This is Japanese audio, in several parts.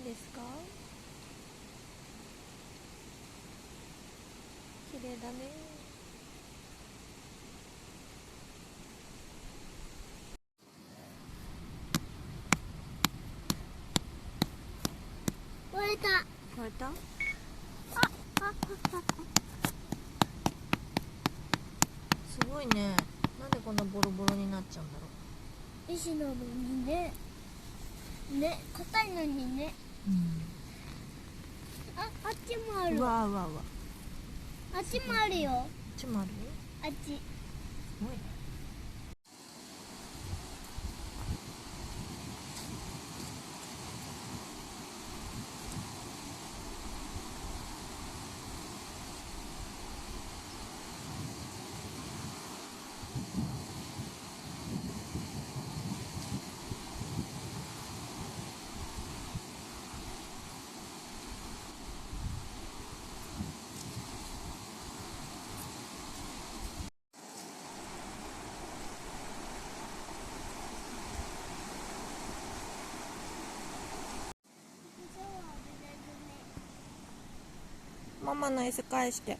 何ですか？綺麗だね。割れた。割れた？すごいね。なんでこんなボロボロになっちゃうんだろう。石なのにね。ね、硬いのにね。あっちもある。うわうわうわ。あっちもあるよ。あっちもある？あっち。すごいね。ママの椅子返して。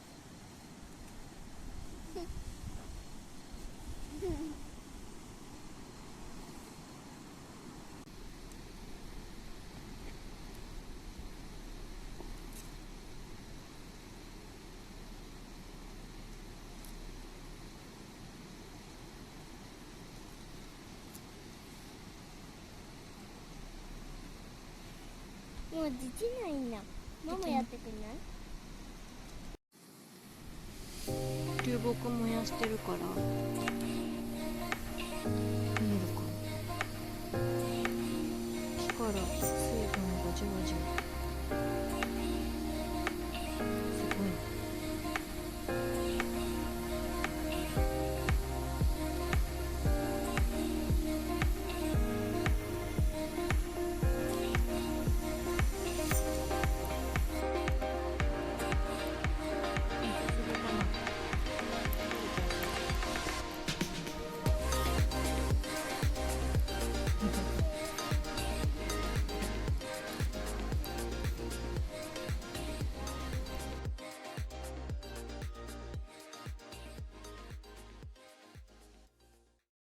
もうできないんだ。ママやってくれない？流木燃やしてるから見えるかな。木から水分がじわじわ。